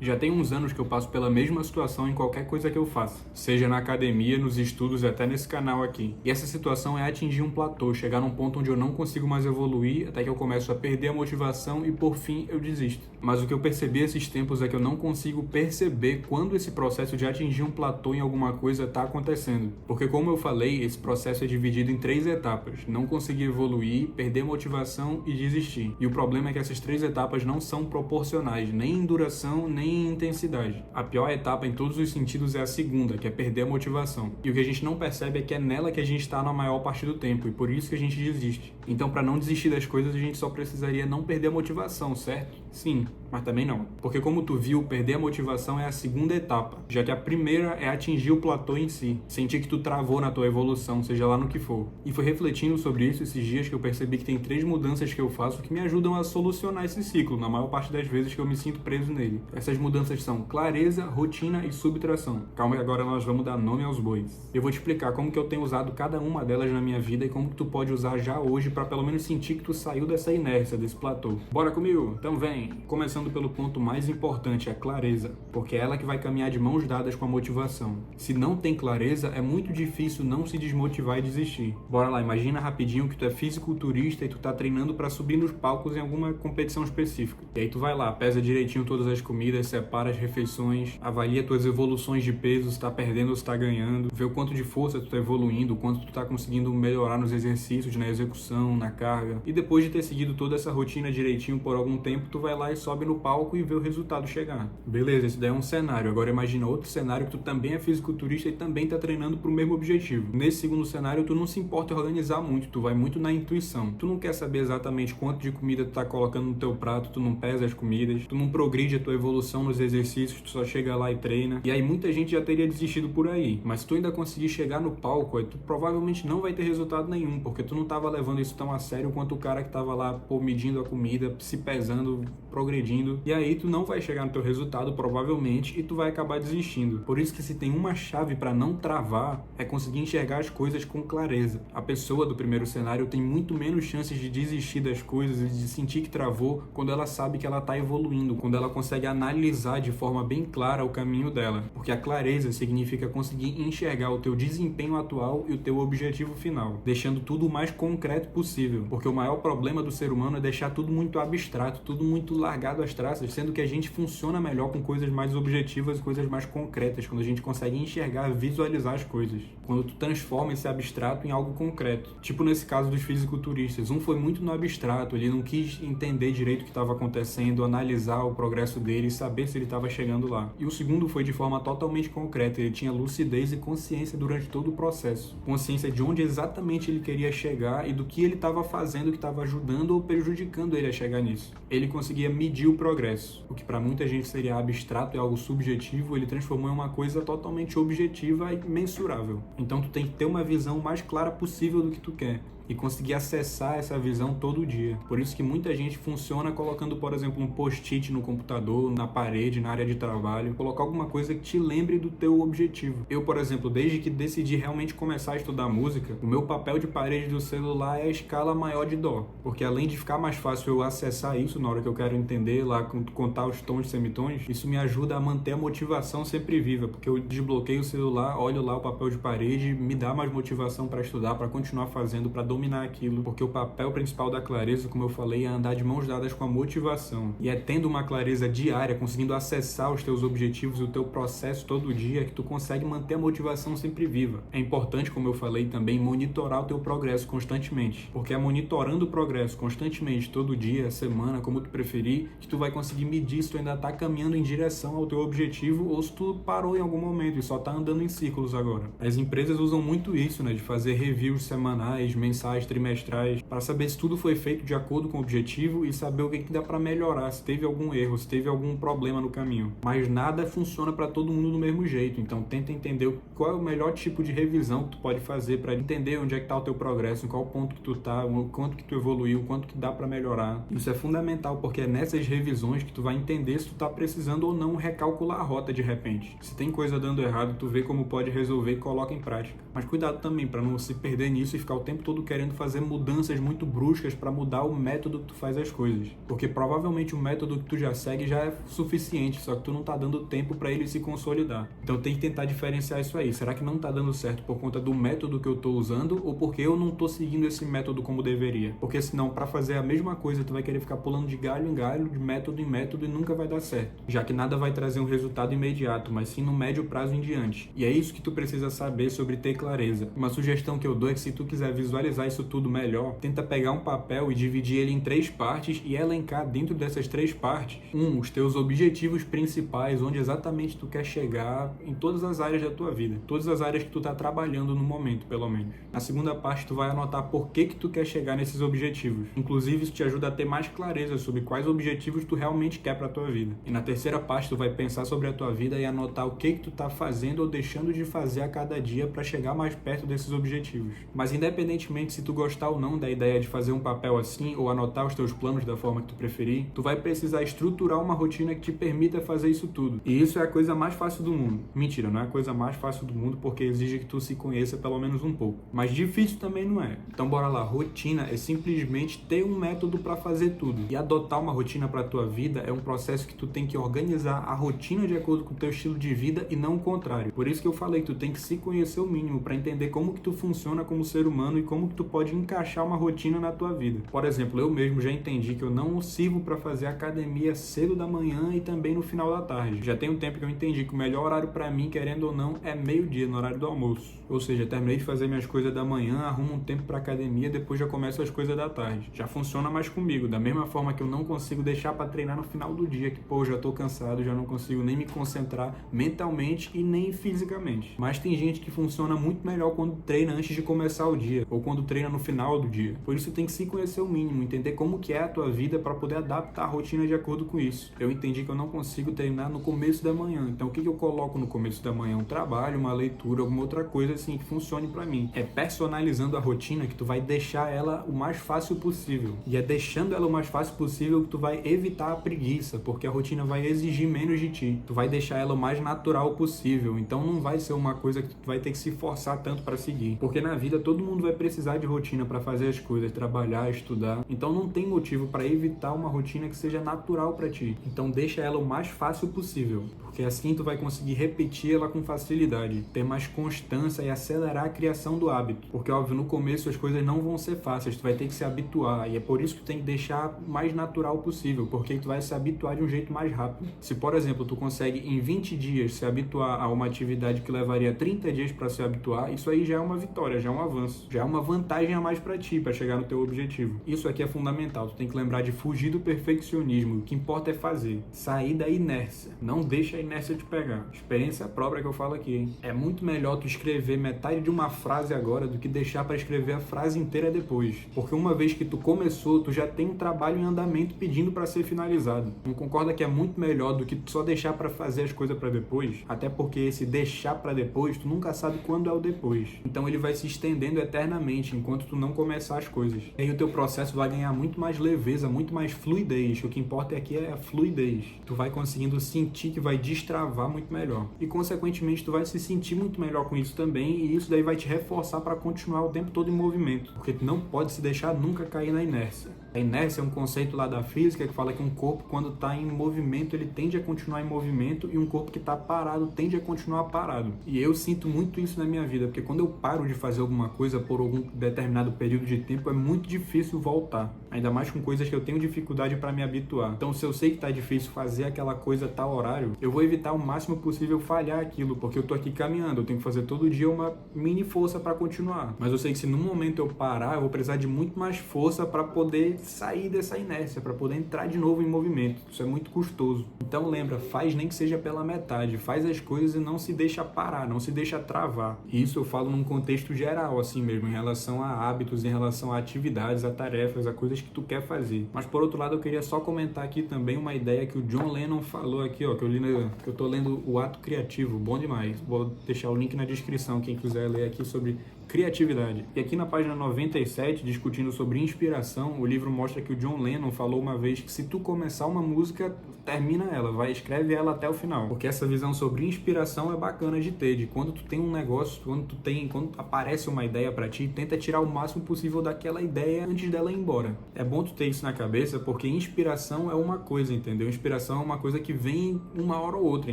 Já tem uns anos que eu passo pela mesma situação em qualquer coisa que eu faça, seja na academia, nos estudos e até nesse canal aqui. E essa situação é atingir um platô, chegar num ponto onde eu não consigo mais evoluir, até que eu começo a perder a motivação e por fim eu desisto. Mas o que eu percebi esses tempos é que eu não consigo perceber quando esse processo de atingir um platô em alguma coisa está acontecendo. Porque como eu falei, esse processo é dividido em 3 etapas. Não conseguir evoluir, perder a motivação e desistir. E o problema é que essas 3 etapas não são proporcionais, nem em duração, nem em intensidade. A pior etapa em todos os sentidos é a segunda, que é perder a motivação. E o que a gente não percebe é que é nela que a gente está na maior parte do tempo, e por isso que a gente desiste. Então, para não desistir das coisas, a gente só precisaria não perder a motivação, certo? Sim, mas também não. Porque como tu viu, perder a motivação é a segunda etapa, já que a primeira é atingir o platô em si, sentir que tu travou na tua evolução, seja lá no que for. E foi refletindo sobre isso esses dias que eu percebi que tem 3 mudanças que eu faço que me ajudam a solucionar esse ciclo, na maior parte das vezes que eu me sinto preso nele. Essas mudanças são clareza, rotina e subtração. Calma que agora nós vamos dar nome aos bois. Eu vou te explicar como que eu tenho usado cada uma delas na minha vida e como que tu pode usar já hoje para pelo menos sentir que tu saiu dessa inércia, desse platô. Bora comigo? Então vem! Começando pelo ponto mais importante, a clareza, porque é ela que vai caminhar de mãos dadas com a motivação. Se não tem clareza, é muito difícil não se desmotivar e desistir. Bora lá, imagina rapidinho que tu é fisiculturista e tu tá treinando para subir nos palcos em alguma competição específica. E aí tu vai lá, pesa direitinho todas as comidas, separa as refeições, avalia tuas evoluções de peso, se tá perdendo ou se tá ganhando, vê o quanto de força tu tá evoluindo, o quanto tu tá conseguindo melhorar nos exercícios, na execução, na carga. E depois de ter seguido toda essa rotina direitinho por algum tempo, tu vai lá e sobe no palco e vê o resultado chegar. Beleza, esse daí é um cenário. Agora imagina outro cenário que tu também é fisiculturista e também tá treinando pro mesmo objetivo. Nesse segundo cenário, tu não se importa em organizar muito, tu vai muito na intuição. Tu não quer saber exatamente quanto de comida tu tá colocando no teu prato, tu não pesa as comidas, tu não progride a tua evolução nos exercícios, tu só chega lá e treina. E aí muita gente já teria desistido por aí. Mas se tu ainda conseguir chegar no palco, aí tu provavelmente não vai ter resultado nenhum, porque tu não tava levando isso tão a sério quanto o cara que tava lá, pô, medindo a comida, se pesando, progredindo, e aí tu não vai chegar no teu resultado provavelmente e tu vai acabar desistindo. Por isso que se tem uma chave para não travar é conseguir enxergar as coisas com clareza. A pessoa do primeiro cenário tem muito menos chances de desistir das coisas e de sentir que travou quando ela sabe que ela tá evoluindo, quando ela consegue analisar de forma bem clara o caminho dela, porque a clareza significa conseguir enxergar o teu desempenho atual e o teu objetivo final, deixando tudo o mais concreto possível, porque o maior problema do ser humano é deixar tudo muito abstrato, tudo muito largado às traças, sendo que a gente funciona melhor com coisas mais objetivas e coisas mais concretas, quando a gente consegue enxergar, visualizar as coisas. Quando tu transforma esse abstrato em algo concreto. Tipo nesse caso dos fisiculturistas. Um foi muito no abstrato, ele não quis entender direito o que estava acontecendo, analisar o progresso dele, saber se ele estava chegando lá. E o segundo foi de forma totalmente concreta, ele tinha lucidez e consciência durante todo o processo. Consciência de onde exatamente ele queria chegar e do que ele estava fazendo que estava ajudando ou prejudicando ele a chegar nisso. Ele conseguia medir o progresso, o que para muita gente seria abstrato e algo subjetivo, ele transformou em uma coisa totalmente objetiva e mensurável. Então tu tem que ter uma visão mais clara possível do que tu quer e conseguir acessar essa visão todo dia. Por isso que muita gente funciona colocando, por exemplo, um post-it no computador, na parede, na área de trabalho, colocar alguma coisa que te lembre do teu objetivo. Eu, por exemplo, desde que decidi realmente começar a estudar música, o meu papel de parede do celular é a escala maior de dó, porque além de ficar mais fácil eu acessar isso na hora que eu quero entender lá, contar os tons e semitons, isso me ajuda a manter a motivação sempre viva, porque eu desbloqueio o celular, olho lá o papel de parede, me dá mais motivação para estudar, para continuar fazendo, para dominar aquilo, porque o papel principal da clareza, como eu falei, é andar de mãos dadas com a motivação. E é tendo uma clareza diária, conseguindo acessar os teus objetivos e o teu processo todo dia, que tu consegue manter a motivação sempre viva. É importante, como eu falei também, monitorar o teu progresso constantemente, porque é monitorando o progresso constantemente, todo dia, semana, como tu preferir, que tu vai conseguir medir se tu ainda tá caminhando em direção ao teu objetivo ou se tu parou em algum momento e só tá andando em círculos agora. As empresas usam muito isso, né, de fazer reviews semanais, mensais, trimestrais, para saber se tudo foi feito de acordo com o objetivo e saber o que dá para melhorar, se teve algum erro, se teve algum problema no caminho. Mas nada funciona para todo mundo do mesmo jeito, então tenta entender qual é o melhor tipo de revisão que tu pode fazer para entender onde é que tá o teu progresso, em qual ponto que tu tá, o quanto que tu evoluiu, o quanto que dá para melhorar. Isso é fundamental, porque é nessas revisões que tu vai entender se tu tá precisando ou não recalcular a rota de repente. Se tem coisa dando errado, tu vê como pode resolver e coloca em prática. Mas cuidado também para não se perder nisso e ficar o tempo todo querendo fazer mudanças muito bruscas para mudar o método que tu faz as coisas. Porque provavelmente o método que tu já segue já é suficiente, só que tu não tá dando tempo para ele se consolidar. Então tem que tentar diferenciar isso aí. Será que não tá dando certo por conta do método que eu tô usando ou porque eu não tô seguindo esse método como deveria? Porque senão, para fazer a mesma coisa, tu vai querer ficar pulando de galho em galho, de método em método e nunca vai dar certo. Já que nada vai trazer um resultado imediato, mas sim no médio prazo em diante. E é isso que tu precisa saber sobre ter clareza. Uma sugestão que eu dou é que se tu quiser visualizar isso tudo melhor, tenta pegar um papel e dividir ele em 3 partes e elencar dentro dessas 3 partes, os teus objetivos principais, onde exatamente tu quer chegar em todas as áreas da tua vida, todas as áreas que tu tá trabalhando no momento, pelo menos. Na segunda parte, tu vai anotar por que tu quer chegar nesses objetivos. Inclusive, isso te ajuda a ter mais clareza sobre quais objetivos tu realmente quer pra tua vida. E na terceira parte, tu vai pensar sobre a tua vida e anotar o que tu tá fazendo ou deixando de fazer a cada dia para chegar mais perto desses objetivos. Mas independentemente se tu gostar ou não da ideia de fazer um papel assim ou anotar os teus planos da forma que tu preferir, tu vai precisar estruturar uma rotina que te permita fazer isso tudo. E isso é a coisa mais fácil do mundo. Mentira, não é a coisa mais fácil do mundo porque exige que tu se conheça pelo menos um pouco. Mas difícil também não é. Então bora lá, rotina é simplesmente ter um método para fazer tudo. E adotar uma rotina para tua vida é um processo que tu tem que organizar a rotina de acordo com o teu estilo de vida e não o contrário. Por isso que eu falei que tu tem que se conhecer o mínimo para entender como que tu funciona como ser humano e como que tu pode encaixar uma rotina na tua vida. Por exemplo, eu mesmo já entendi que eu não sirvo para fazer academia cedo da manhã e também no final da tarde. Já tem um tempo que eu entendi que o melhor horário para mim, querendo ou não, é meio-dia, no horário do almoço. Ou seja, terminei de fazer minhas coisas da manhã, arrumo um tempo para academia, depois já começo as coisas da tarde. Já funciona mais comigo, da mesma forma que eu não consigo deixar para treinar no final do dia, que pô, já tô cansado, já não consigo nem me concentrar mentalmente e nem fisicamente. Mas tem gente que funciona muito melhor quando treina antes de começar o dia, ou quando treina no final do dia. Por isso tem que se conhecer o mínimo, entender como que é a tua vida para poder adaptar a rotina de acordo com isso. Eu entendi que eu não consigo treinar no começo da manhã, então o que eu coloco no começo da manhã? Um trabalho, uma leitura, alguma outra coisa assim que funcione para mim. É personalizando a rotina que tu vai deixar ela o mais fácil possível. E é deixando ela o mais fácil possível que tu vai evitar a preguiça, porque a rotina vai exigir menos de ti. Tu vai deixar ela o mais natural possível, então não vai ser uma coisa que tu vai ter que se forçar tanto para seguir. Porque na vida todo mundo vai precisar de rotina para fazer as coisas, trabalhar, estudar. Então não tem motivo para evitar uma rotina que seja natural para ti. Então deixa ela o mais fácil possível, porque assim tu vai conseguir repetir ela com facilidade, ter mais constância e acelerar a criação do hábito. Porque óbvio, no começo as coisas não vão ser fáceis, tu vai ter que se habituar, e é por isso que tu tem que deixar o mais natural possível, porque tu vai se habituar de um jeito mais rápido. Se por exemplo tu consegue em 20 dias se habituar a uma atividade que levaria 30 dias para se habituar, isso aí já é uma vitória, já é um avanço, já é uma vantagem a mais para ti, para chegar no teu objetivo. Isso aqui é fundamental, tu tem que lembrar de fugir do perfeccionismo, o que importa é fazer, sair da inércia, não deixa a inércia te pegar. Experiência própria que eu falo aqui, hein? É muito melhor tu escrever metade de uma frase agora do que deixar para escrever a frase inteira depois, porque uma vez que tu começou, tu já tem um trabalho em andamento pedindo para ser finalizado. Não concorda que é muito melhor do que só deixar para fazer as coisas para depois? Até porque esse deixar para depois, tu nunca sabe quando é o depois. Então ele vai se estendendo eternamente enquanto tu não começar as coisas. E aí o teu processo vai ganhar muito mais leveza, muito mais fluidez. O que importa aqui é a fluidez. Tu vai conseguindo sentir que vai destravar muito melhor. E consequentemente tu vai se sentir muito melhor com isso também, e isso daí vai te reforçar para continuar o tempo todo em movimento. Porque tu não pode se deixar nunca cair na inércia. A inércia é um conceito lá da física que fala que um corpo, quando está em movimento, ele tende a continuar em movimento, e um corpo que está parado tende a continuar parado. E eu sinto muito isso na minha vida, porque quando eu paro de fazer alguma coisa por algum determinado período de tempo, é muito difícil voltar. Ainda mais com coisas que eu tenho dificuldade para me habituar. Então, se eu sei que está difícil fazer aquela coisa a tal horário, eu vou evitar o máximo possível falhar aquilo, porque eu tô aqui caminhando, eu tenho que fazer todo dia uma mini força para continuar. Mas eu sei que se num momento eu parar, eu vou precisar de muito mais força para poder sair dessa inércia, para poder entrar de novo em movimento. Isso é muito custoso. Então lembra, faz nem que seja pela metade, faz as coisas e não se deixa parar, não se deixa travar. E isso eu falo num contexto geral, assim mesmo, em relação a hábitos, em relação a atividades, a tarefas, a coisas que tu quer fazer. Mas por outro lado, eu queria só comentar aqui também uma ideia que o John Lennon falou aqui, ó, que eu tô lendo O Ato Criativo, bom demais. Vou deixar o link na descrição, quem quiser ler aqui sobre criatividade. E aqui na página 97, discutindo sobre inspiração, o livro mostra que o John Lennon falou uma vez que se tu começar uma música, termina ela, escreve ela até o final. Porque essa visão sobre inspiração é bacana de ter, de quando tu tem um negócio, quando aparece uma ideia pra ti, tenta tirar o máximo possível daquela ideia antes dela ir embora. É bom tu ter isso na cabeça, porque inspiração é uma coisa, entendeu? Inspiração é uma coisa que vem uma hora ou outra,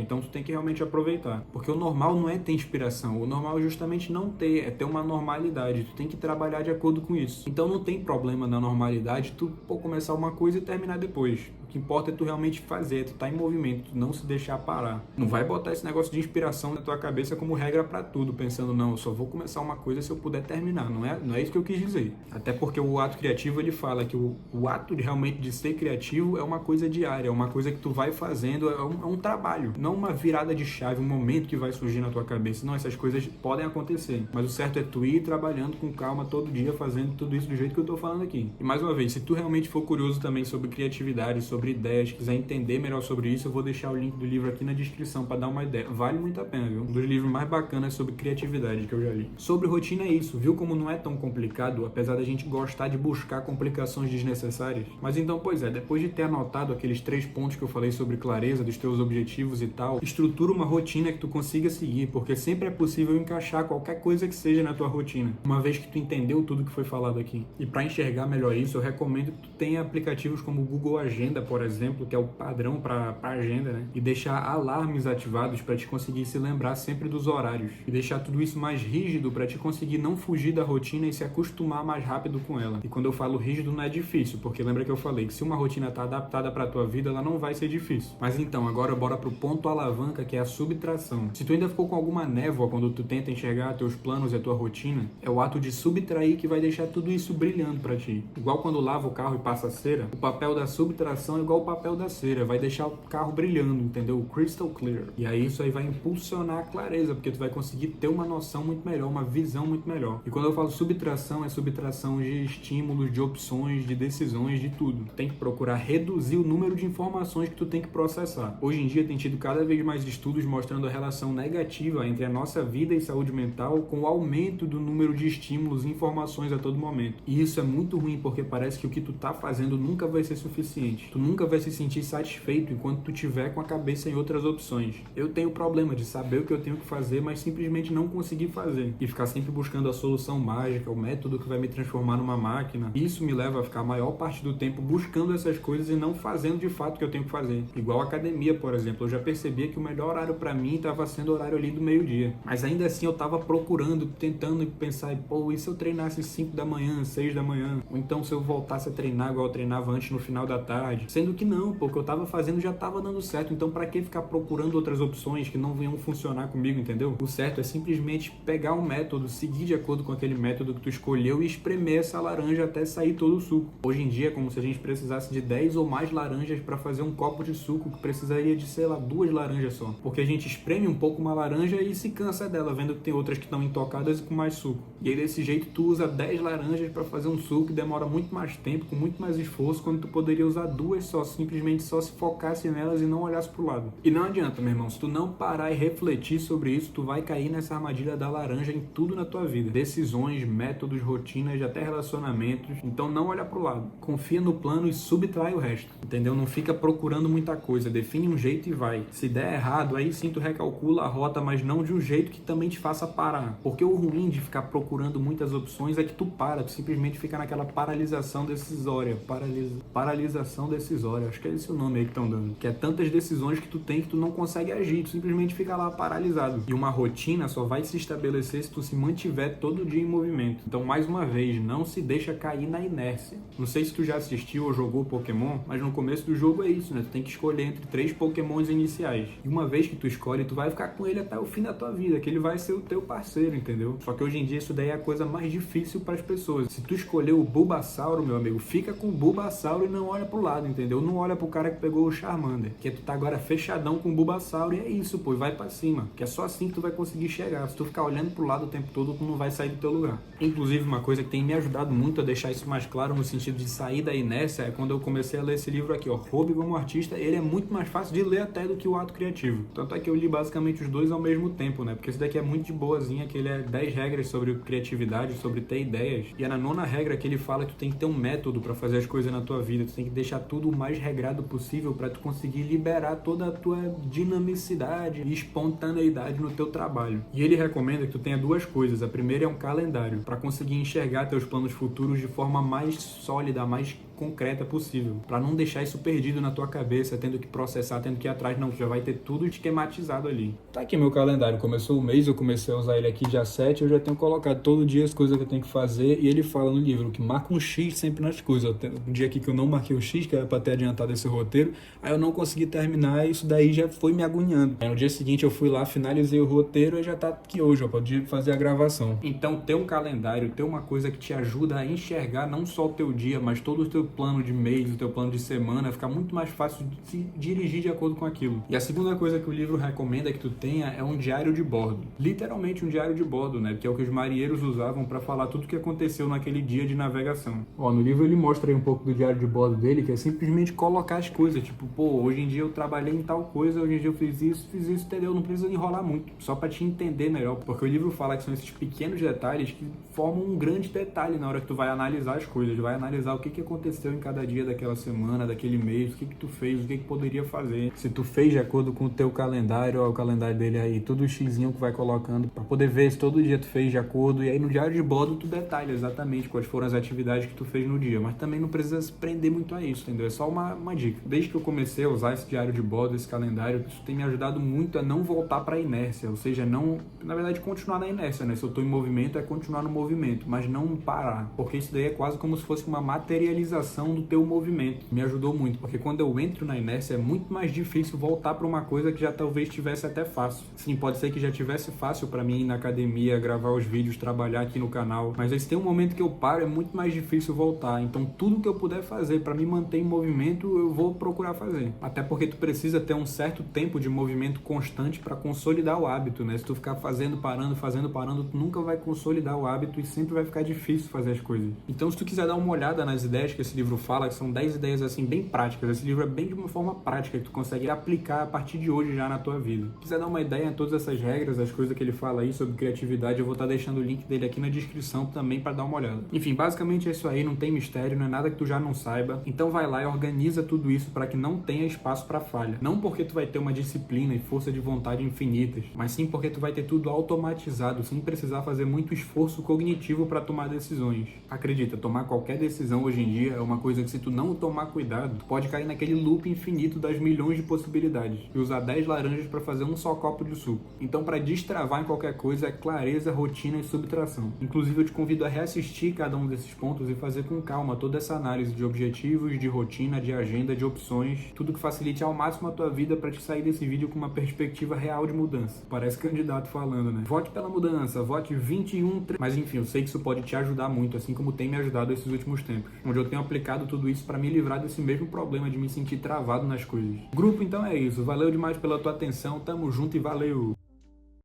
então tu tem que realmente aproveitar. Porque o normal não é ter inspiração, o normal é justamente não ter, é ter uma normalidade, tu tem que trabalhar de acordo com isso. Então não tem problema na normalidade tu começar uma coisa e terminar depois. O que importa é tu realmente fazer, tu tá em movimento, tu não se deixar parar. Não vai botar esse negócio de inspiração na tua cabeça como regra pra tudo, pensando, não, eu só vou começar uma coisa se eu puder terminar. Não é isso que eu quis dizer. Até porque o ato criativo, ele fala que o ato realmente de ser criativo é uma coisa diária, é uma coisa que tu vai fazendo, é um trabalho, não uma virada de chave, um momento que vai surgir na tua cabeça. Não, essas coisas podem acontecer, mas o certo é tu ir trabalhando com calma todo dia, fazendo tudo isso do jeito que eu tô falando aqui. E mais uma vez, se tu realmente for curioso também sobre criatividade, sobre ideias, quiser entender melhor sobre isso, eu vou deixar o link do livro aqui na descrição para dar uma ideia. Vale muito a pena, viu? Um dos livros mais bacanas sobre criatividade que eu já li. Sobre rotina é isso, viu como não é tão complicado, apesar da gente gostar de buscar complicações desnecessárias? Mas então, pois é, depois de ter anotado aqueles 3 pontos que eu falei sobre clareza dos teus objetivos e tal, estrutura uma rotina que tu consiga seguir, porque sempre é possível encaixar qualquer coisa que seja na tua rotina, uma vez que tu entendeu tudo que foi falado aqui. E para enxergar melhor isso, eu recomendo que tu tenha aplicativos como o Google Agenda, por exemplo, que é o padrão para agenda, né? E deixar alarmes ativados para te conseguir se lembrar sempre dos horários. E deixar tudo isso mais rígido para te conseguir não fugir da rotina e se acostumar mais rápido com ela. E quando eu falo rígido, não é difícil, porque lembra que eu falei que se uma rotina tá adaptada para tua vida, ela não vai ser difícil. Mas então, agora bora pro ponto alavanca, que é a subtração. Se tu ainda ficou com alguma névoa quando tu tenta enxergar teus planos e a tua rotina, é o ato de subtrair que vai deixar tudo isso brilhando para ti. Igual quando lava o carro e passa a cera, o papel da subtração é igual o papel da cera, vai deixar o carro brilhando, entendeu? O crystal clear. E aí isso aí vai impulsionar a clareza, porque tu vai conseguir ter uma noção muito melhor, uma visão muito melhor. E quando eu falo subtração, é subtração de estímulos, de opções, de decisões, de tudo. Tu tem que procurar reduzir o número de informações que tu tem que processar. Hoje em dia tem tido cada vez mais estudos mostrando a relação negativa entre a nossa vida e saúde mental com o aumento do número de estímulos e informações a todo momento. E isso é muito ruim, porque parece que o que tu tá fazendo nunca vai ser suficiente. Tu nunca vai se sentir satisfeito enquanto tu tiver com a cabeça em outras opções. Eu tenho o problema de saber o que eu tenho que fazer, mas simplesmente não conseguir fazer. E ficar sempre buscando a solução mágica, o método que vai me transformar numa máquina. Isso me leva a ficar a maior parte do tempo buscando essas coisas e não fazendo de fato o que eu tenho que fazer. Igual a academia, por exemplo. Eu já percebia que o melhor horário pra mim estava sendo o horário ali do meio-dia. Mas ainda assim eu tava procurando, tentando pensar, pô, e se eu treinasse 5 da manhã, 6 da manhã? Ou então se eu voltasse a treinar igual eu treinava antes no final da tarde? Sendo que não, pô, o que eu tava fazendo já tava dando certo. Então pra que ficar procurando outras opções que não venham funcionar comigo, entendeu? O certo é simplesmente pegar um método, seguir de acordo com aquele método que tu escolheu e espremer essa laranja até sair todo o suco. Hoje em dia é como se a gente precisasse de 10 ou mais laranjas para fazer um copo de suco, que precisaria de, sei lá, 2 laranjas só. Porque a gente espreme um pouco uma laranja e se cansa dela, vendo que tem outras que estão intocadas e com mais suco. E aí desse jeito tu usa 10 laranjas para fazer um suco que demora muito mais tempo, com muito mais esforço, quando tu poderia usar 2 só, simplesmente só se focasse nelas e não olhasse pro lado. E não adianta, meu irmão, se tu não parar e refletir sobre isso, tu vai cair nessa armadilha da laranja em tudo na tua vida. Decisões, métodos, rotinas, até relacionamentos. Então não olha pro lado. Confia no plano e subtrai o resto. Entendeu? Não fica procurando muita coisa. Define um jeito e vai. Se der errado, aí sim tu recalcula a rota, mas não de um jeito que também te faça parar. Porque o ruim de ficar procurando muitas opções é que tu para, tu simplesmente fica naquela paralisação decisória. Paralisação decisória. Acho que é esse o nome aí que estão dando. Que é tantas decisões que tu tem que tu não consegue agir. Tu simplesmente fica lá paralisado. E uma rotina só vai se estabelecer se tu se mantiver todo dia em movimento. Então, mais uma vez, não se deixa cair na inércia. Não sei se tu já assistiu ou jogou Pokémon, mas no começo do jogo é isso, né? Tu tem que escolher entre 3 Pokémons iniciais. E uma vez que tu escolhe, tu vai ficar com ele até o fim da tua vida, que ele vai ser o teu parceiro, entendeu? Só que hoje em dia isso daí é a coisa mais difícil para as pessoas. Se tu escolher o Bulbasauro, meu amigo, fica com o Bulbasauro e não olha pro lado, entendeu? entendeu? Não olha pro cara que pegou o Charmander, que tu tá agora fechadão com o Bulbasaur e é isso, pô, vai pra cima, que é só assim que tu vai conseguir chegar. Se tu ficar olhando pro lado o tempo todo, tu não vai sair do teu lugar. Inclusive, uma coisa que tem me ajudado muito a deixar isso mais claro no sentido de sair da inércia é quando eu comecei a ler esse livro aqui, ó, Hobby como Artista. Ele é muito mais fácil de ler até do que o Ato Criativo. Tanto é que eu li basicamente os dois ao mesmo tempo, né? Porque esse daqui é muito de boazinha, que ele é 10 regras sobre criatividade, sobre ter ideias. E é na 9ª regra que ele fala que tu tem que ter um método pra fazer as coisas na tua vida. Tu tem que deixar tudo o mais regrado possível pra tu conseguir liberar toda a tua dinamicidade e espontaneidade no teu trabalho. E ele recomenda que tu tenha duas coisas. A primeira é um calendário, pra conseguir enxergar teus planos futuros de forma mais sólida, mais concreta possível, para não deixar isso perdido na tua cabeça, tendo que processar, tendo que ir atrás. Não, tu já vai ter tudo esquematizado ali. Tá aqui meu calendário, começou o mês, eu comecei a usar ele aqui dia 7, eu já tenho colocado todo dia as coisas que eu tenho que fazer, e ele fala no livro que marca um X sempre nas coisas. Um dia aqui que eu não marquei o X, que era para ter adiantado esse roteiro, aí eu não consegui terminar, e isso daí já foi me agoniando. Aí no dia seguinte eu fui lá, finalizei o roteiro e já tá aqui hoje, ó, pode fazer a gravação. Então ter um calendário, ter uma coisa que te ajuda a enxergar não só o teu dia, mas todo o teu plano de mês, o teu plano de semana, fica muito mais fácil de se dirigir de acordo com aquilo. E a segunda coisa que o livro recomenda que tu tenha é um diário de bordo. Literalmente um diário de bordo, né? Que é o que os marinheiros usavam para falar tudo o que aconteceu naquele dia de navegação. Ó, no livro ele mostra aí um pouco do diário de bordo dele, que é simplesmente colocar as coisas, tipo, pô, hoje em dia eu trabalhei em tal coisa, hoje em dia eu fiz isso, entendeu? Não precisa enrolar muito, só para te entender melhor, porque o livro fala que são esses pequenos detalhes que formam um grande detalhe na hora que tu vai analisar as coisas, vai analisar o que aconteceu em cada dia daquela semana, daquele mês, o que tu fez, o que poderia fazer. Se tu fez de acordo com o teu calendário, ó, o calendário dele aí, tudo xizinho que vai colocando, pra poder ver se todo dia tu fez de acordo, e aí no diário de bordo tu detalha exatamente quais foram as atividades que tu fez no dia, mas também não precisa se prender muito a isso, entendeu? É só uma dica. Desde que eu comecei a usar esse diário de bordo, esse calendário, isso tem me ajudado muito a não voltar pra inércia, ou seja, não, na verdade, continuar na inércia, né? Se eu tô em movimento, é continuar no movimento, mas não parar, porque isso daí é quase como se fosse uma materialização do teu movimento. Me ajudou muito, porque quando eu entro na inércia é muito mais difícil voltar para uma coisa que já talvez tivesse até fácil. Sim, pode ser que já tivesse fácil para mim ir na academia, gravar os vídeos, trabalhar aqui no canal, mas se tem um momento que eu paro, é muito mais difícil voltar. Então tudo que eu puder fazer para me manter em movimento, eu vou procurar fazer. Até porque tu precisa ter um certo tempo de movimento constante para consolidar o hábito, né? Se tu ficar fazendo, parando, tu nunca vai consolidar o hábito e sempre vai ficar difícil fazer as coisas. Então se tu quiser dar uma olhada nas ideias que esse livro fala, que são 10 ideias assim bem práticas, esse livro é bem de uma forma prática que tu consegue aplicar a partir de hoje já na tua vida. Se quiser dar uma ideia em todas essas regras, as coisas que ele fala aí sobre criatividade, eu vou estar deixando o link dele aqui na descrição também para dar uma olhada. Enfim, basicamente é isso aí, não tem mistério, não é nada que tu já não saiba. Então vai lá e organiza tudo isso para que não tenha espaço para falha. Não porque tu vai ter uma disciplina e força de vontade infinitas, mas sim porque tu vai ter tudo automatizado, sem precisar fazer muito esforço cognitivo para tomar decisões. Acredita, tomar qualquer decisão hoje em dia é uma coisa que se tu não tomar cuidado, tu pode cair naquele loop infinito das milhões de possibilidades e usar 10 laranjas para fazer um só copo de suco. Então para destravar em qualquer coisa é clareza, rotina e subtração. Inclusive eu te convido a reassistir cada um desses pontos e fazer com calma toda essa análise de objetivos, de rotina, de agenda, de opções, tudo que facilite ao máximo a tua vida para te sair desse vídeo com uma perspectiva real de mudança. Parece candidato falando, né? Vote pela mudança, vote 21... Mas enfim, eu sei que isso pode te ajudar muito, assim como tem me ajudado esses últimos tempos, onde eu tenho aplicado tudo isso para me livrar desse mesmo problema de me sentir travado nas coisas. Grupo, então é isso. Valeu demais pela tua atenção, tamo junto e valeu!